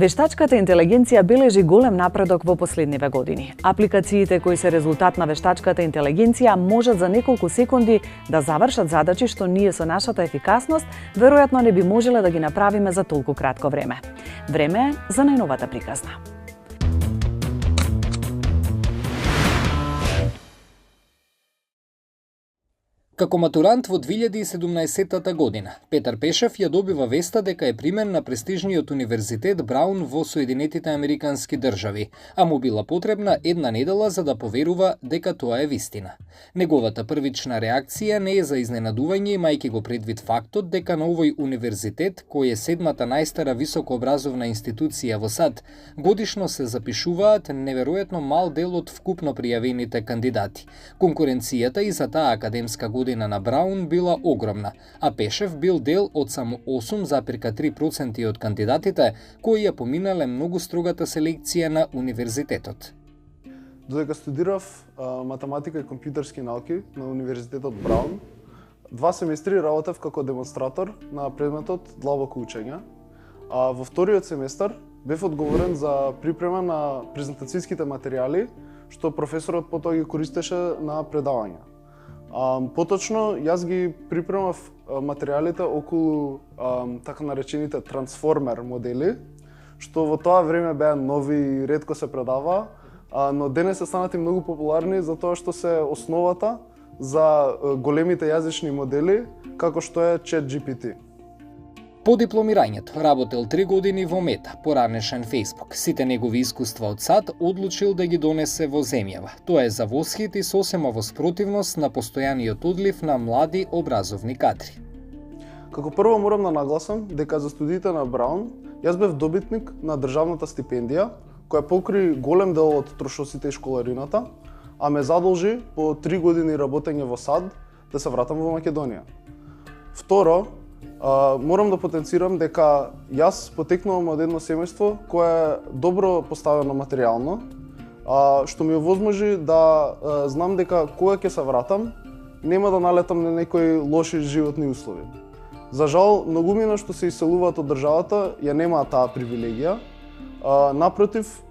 Вештачката интелигенција бележи голем напредок во последниве години. Апликациите кои се резултат на вештачката интелигенција можат за неколку секунди да завршат задачи што ние со нашата ефикасност веројатно не би можеле да ги направиме за толку кратко време. Време е за најновата приказна. Како матурант во 2017 година, Петар Пешев ја добива веста дека е примен на престижниот универзитет Браун во Соединетите Американски држави, а му била потребна една недела за да поверува дека тоа е вистина. Неговата првична реакција не е за изненадување, имајќи го предвид фактот дека на овој универзитет, кој е седмата најстара високообразовна институција во САД, годишно се запишуваат неверојатно мал дел од вкупно пријавените кандидати. Конкуренцијата и за таа академска година на Браун била огромна, а Пешев бил дел од само 8,3% од кандидатите кои ја поминале многу строгата селекција на универзитетот. Додека студирав математика и компјутерски науки на универзитетот Браун, 2 семестри работев како демонстратор на предметот длабоко учење, а во вториот семестар бев одговорен за припрема на презентацијските материјали што професорот потоа ги користеше на предавања. Поточно, јас ги припремав материјалите околу така наречените трансформер модели, што во тоа време беа нови и ретко се предава, но денес се станати многу популарни затоа што се основата за големите јазични модели, како што е ChatGPT. По дипломирањето работел 3 години во Мета, поранешен Facebook. Сите негови искуства од САД одлучил да ги донесе во земјава. Тоа е за восхит и сосема во спротивност на постојаниот одлив на млади образовни кадри. Како прво морам да нагласам дека за студиите на Браун јас бев добитник на државната стипендија, која покри голем дел од трошоците и школарината, а ме задолжи по 3 години работење во САД да се вратам во Македонија. Второ, морам да потенцирам дека јас потекнувам од едно семејство кое е добро поставено материјално, што ми овозможи да знам дека кога ќе се вратам, нема да налетам на некои лоши животни услови. За жал, многумина што се иселуваат од државата ја немаат таа привилегија. Напротив,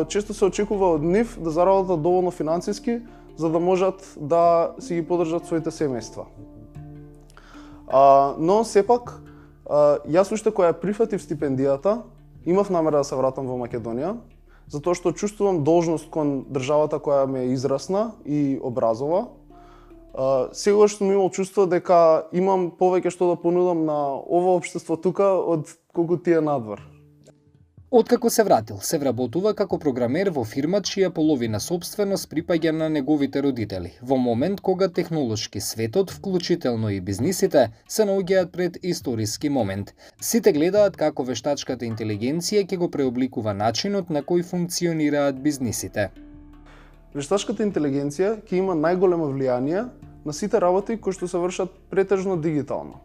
често се очекува од нив да заработат доволно финансиски за да можат да си ги поддржат своите семејства. Но сепак, јас уште кога ја прифатив стипендијата, имав намера да се вратам во Македонија, затоа што чувствувам должност кон државата која ме израсна и образова. Сегогаш сум имал чувство дека имам повеќе што да понудам на ова општество тука од колку тие надвор. Откако се вратил, се вработува како програмер во фирма чија половина собственост припаѓа на неговите родители, во момент кога технолошки светот, вклучително и бизнисите, се наоѓаат пред историски момент. Сите гледаат како вештачката интелигенција ќе го преобликува начинот на кој функционираат бизнисите. Вештачката интелигенција ќе има најголемо влијание на сите работи кои што се вршат претежно дигитално.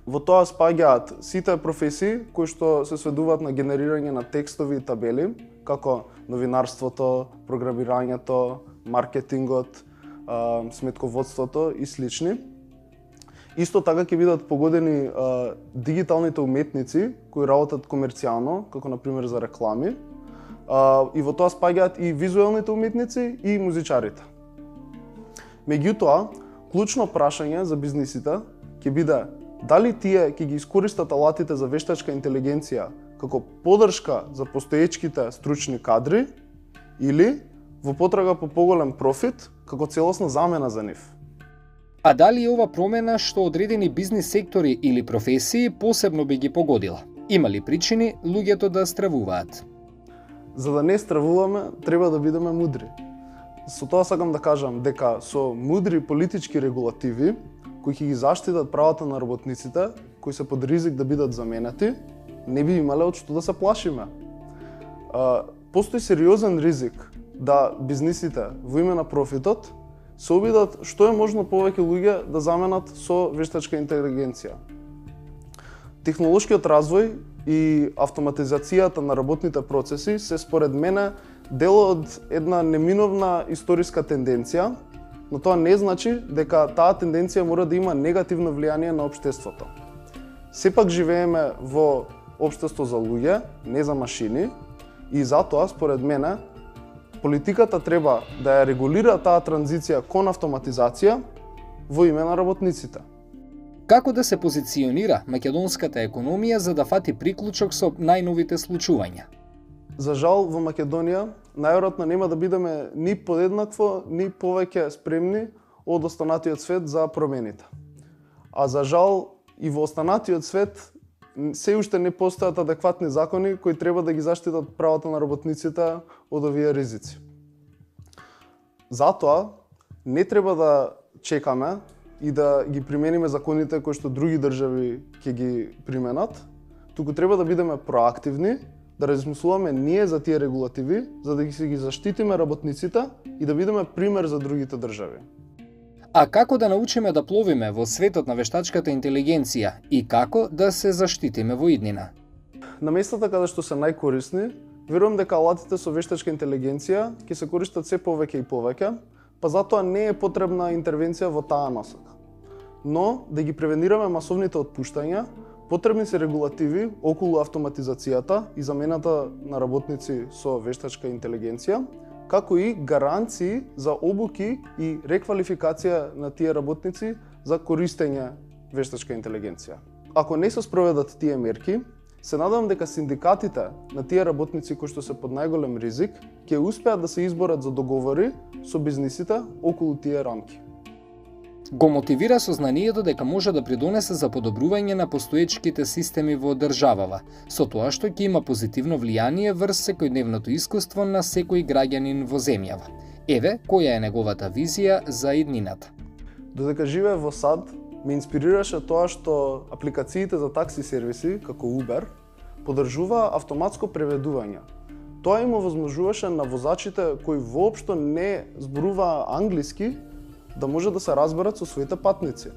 Во тоа спаѓаат сите професии кои што се сведуваат на генерирање на текстови и табели, како новинарството, програмирањето, маркетингот, сметководството и слични. Исто така ќе бидат погодени дигиталните уметници кои работат комерцијално, како на пример за реклами. И во тоа спаѓаат и визуелните уметници и музичарите. Меѓутоа, клучно прашање за бизнисите ќе биде дали тие ќе ги искористат алатите за вештачка интелигенција како поддршка за постоечките стручни кадри или во потрага по поголем профит како целосна замена за нив. А дали ова промена што одредени бизнис сектори или професии посебно би ги погодила? Има ли причини луѓето да стравуваат? За да не стравуваме, треба да бидеме мудри. Со тоа сакам да кажам дека со мудри политички регулативи кои ќе ги заштитат правата на работниците, кои се под ризик да бидат заменети, не би имале од што да се плашиме. Постои сериозен ризик да бизнисите во име на профитот се обидат што е можно повеќе луѓе да заменат со вештачка интелигенција. Технолошкиот развој и автоматизацијата на работните процеси се според мене дел од една неминовна историска тенденција, но тоа не значи дека таа тенденција мора да има негативно влијание на општеството. Сепак живееме во општество за луѓе, не за машини, и затоа, според мене, политиката треба да ја регулира таа транзиција кон автоматизација во име на работниците. Како да се позиционира македонската економија за да фати приклучок со најновите случувања? За жал, во Македонија најверојатно нема да бидеме ни подеднакво, ни повеќе спремни од останатиот свет за промените. А за жал, и во останатиот свет се уште не постојат адекватни закони кои треба да ги заштитат правата на работниците од овие ризици. Затоа, не треба да чекаме и да ги примениме законите кои што други држави ќе ги применат, туку треба да бидеме проактивни, да размислуваме ние за тие регулативи, за да ги заштитиме работниците и да бидеме пример за другите држави. А како да научиме да пловиме во светот на вештачката интелигенција и како да се заштитиме во иднина? На местата каде што се најкорисни, верувам дека алатите со вештачка интелигенција ќе се користат се повеќе и повеќе, па затоа не е потребна интервенција во таа насока. Но да ги превенираме масовните отпуштања, потребни се регулативи околу автоматизацијата и замената на работници со вештачка интелигенција, како и гаранции за обуки и реквалификација на тие работници за користење вештачка интелигенција. Ако не се спроведат тие мерки, се надевам дека синдикатите на тие работници кои што се под најголем ризик ќе успеат да се изборат за договори со бизнисите околу тие рамки. Го мотивира сознанието дека може да придонесе за подобрување на постоечките системи во државава, со тоа што ќе има позитивно влијание врз секојдневното искуство на секој граѓанин во земјава. Еве која е неговата визија за иднината. Додека живеев во САД, ме инспирираше тоа што апликациите за такси сервиси, како Uber, поддржуваа автоматско преведување. Тоа им овозможуваше на возачите кои воопшто не зборуваа англиски да може да се разберат со своите патници.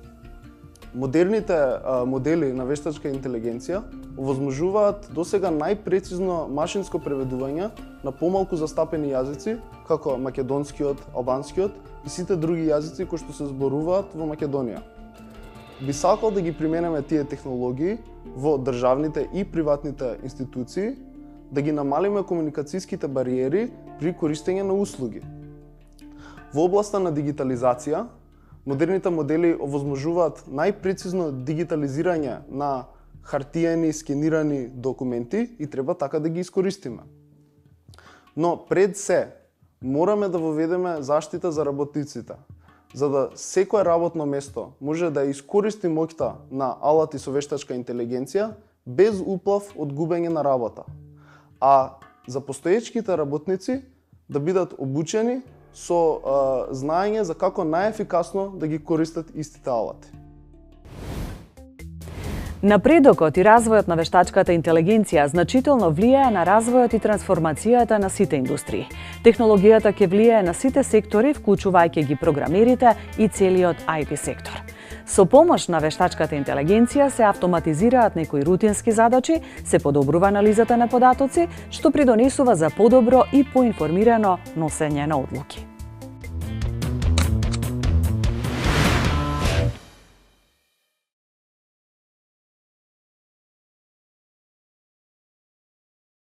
Модерните модели на вештачка интелигенција овозможуваат досега најпрецизно машинско преведување на помалку застапени јазици, како македонскиот, албанскиот и сите други јазици кои што се зборуваат во Македонија. Би сакал да ги применеме тие технологии во државните и приватните институции, да ги намалиме комуникацијските бариери при користење на услуги. Во областа на дигитализација, модерните модели овозможуваат најпрецизно дигитализирање на хартиени, скенирани документи и треба така да ги искористиме. Но пред се, мораме да воведеме заштита за работниците, за да секое работно место може да искористи моќта на алати со вештачка интелигенција без уплав од губење на работа. А за постоечките работници да бидат обучени со знаење за како најефикасно да ги користат истите алати. Напредокот и развојот на вештачката интелигенција значително влијае на развојот и трансформацијата на сите индустрии. Технологијата ќе влијае на сите сектори, вклучувајќи ги програмерите и целиот IT сектор. Со помош на вештачката интелигенција се автоматизираат некои рутински задачи, се подобрува анализата на податоци, што придонесува за подобро и поинформирано носење на одлуки.